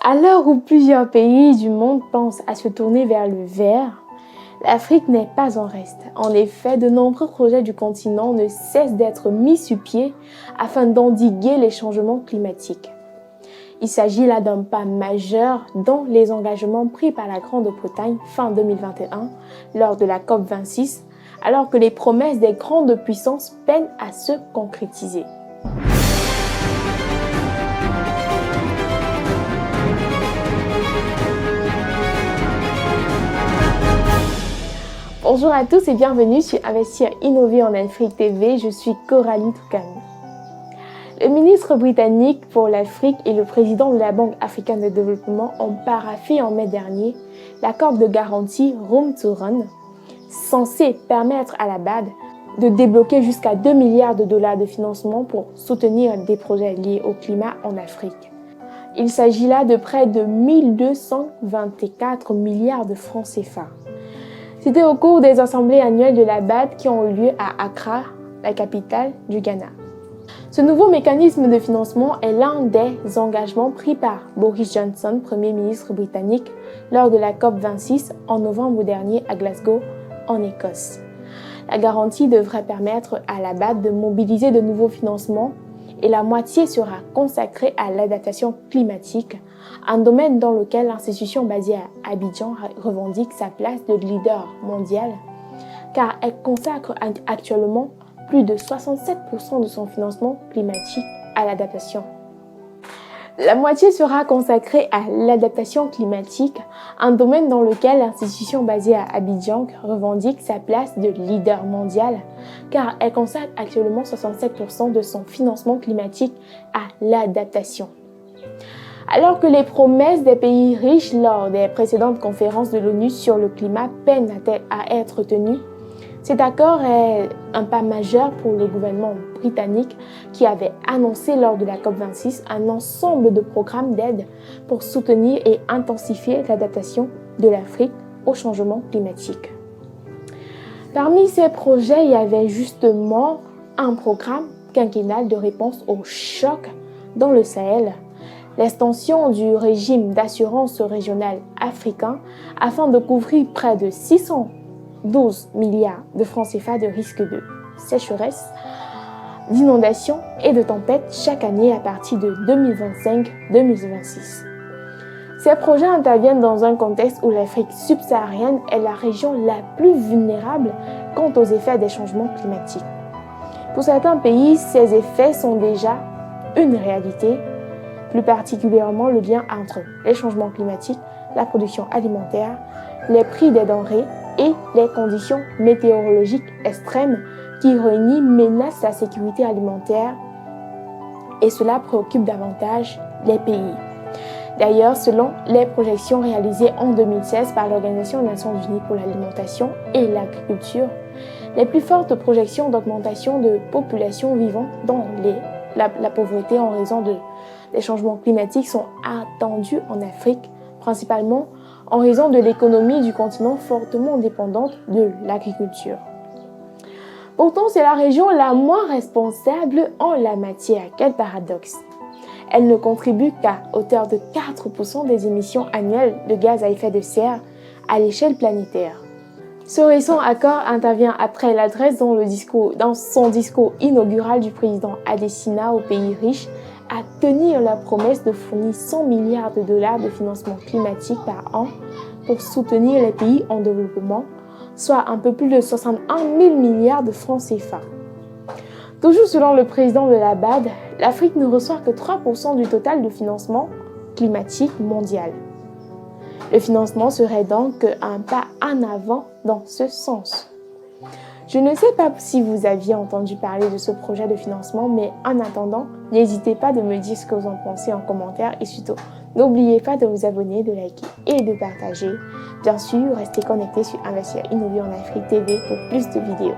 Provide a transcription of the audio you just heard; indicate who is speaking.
Speaker 1: À l'heure où plusieurs pays du monde pensent à se tourner vers le vert, l'Afrique n'est pas en reste. En effet, de nombreux projets du continent ne cessent d'être mis sur pied afin d'endiguer les changements climatiques. Il s'agit là d'un pas majeur dans les engagements pris par la Grande-Bretagne fin 2021 lors de la COP26, alors que les promesses des grandes puissances peinent à se concrétiser. Bonjour à tous et bienvenue sur Investir Innover en Afrique TV, je suis Coralie Toukan. Le ministre britannique pour l'Afrique et le président de la Banque africaine de développement ont paraphé en mai dernier l'accord de garantie Room to Run, censé permettre à la BAD de débloquer jusqu'à 2 milliards de dollars de financement pour soutenir des projets liés au climat en Afrique. Il s'agit là de près de 1224 milliards de francs CFA. C'était au cours des assemblées annuelles de la BAD qui ont eu lieu à Accra, la capitale du Ghana. Ce nouveau mécanisme de financement est l'un des engagements pris par Boris Johnson, Premier ministre britannique, lors de la COP26 en novembre dernier à Glasgow, en Écosse. La garantie devrait permettre à la BAD de mobiliser de nouveaux financements et la moitié sera consacrée à l'adaptation climatique, un domaine dans lequel l'institution basée à Abidjan revendique sa place de leader mondial, car elle consacre actuellement plus de 67% de son financement climatique à l'adaptation. La moitié sera consacrée à l'adaptation climatique, un domaine dans lequel l'institution basée à Abidjan revendique sa place de leader mondial, car elle consacre actuellement 67% de son financement climatique à l'adaptation. Alors que les promesses des pays riches lors des précédentes conférences de l'ONU sur le climat peinent à être tenues, cet accord est un pas majeur pour le gouvernement britannique qui avait annoncé lors de la COP26 un ensemble de programmes d'aide pour soutenir et intensifier l'adaptation de l'Afrique au changement climatique. Parmi ces projets, il y avait justement un programme quinquennal de réponse au choc dans le Sahel, l'extension du régime d'assurance régional africain afin de couvrir près de 612 milliards de francs CFA de risques de sécheresse, d'inondations et de tempêtes chaque année à partir de 2025-2026. Ces projets interviennent dans un contexte où l'Afrique subsaharienne est la région la plus vulnérable quant aux effets des changements climatiques. Pour certains pays, ces effets sont déjà une réalité, plus particulièrement le lien entre les changements climatiques, la production alimentaire, les prix des denrées et les conditions météorologiques extrêmes qui réunissent menacent la sécurité alimentaire et cela préoccupe davantage les pays. D'ailleurs, selon les projections réalisées en 2016 par l'Organisation des Nations Unies pour l'alimentation et l'agriculture, les plus fortes projections d'augmentation de population vivant dans la pauvreté en raison des changements climatiques sont attendues en Afrique, principalement en raison de l'économie du continent fortement dépendante de l'agriculture. Pourtant, c'est la région la moins responsable en la matière. Quel paradoxe! Elle ne contribue qu'à hauteur de 4% des émissions annuelles de gaz à effet de serre à l'échelle planétaire. Ce récent accord intervient après l'adresse dans son discours inaugural du président Adesina aux pays riches à tenir la promesse de fournir 100 milliards de dollars de financement climatique par an pour soutenir les pays en développement, soit un peu plus de 61 000 milliards de francs CFA. Toujours selon le président de la BAD, l'Afrique ne reçoit que 3% du total de financement climatique mondial. Le financement serait donc un pas en avant dans ce sens. Je ne sais pas si vous aviez entendu parler de ce projet de financement, mais en attendant, n'hésitez pas de me dire ce que vous en pensez en commentaire et surtout, n'oubliez pas de vous abonner, de liker et de partager. Bien sûr, restez connectés sur Investir Innover en Afrique TV pour plus de vidéos.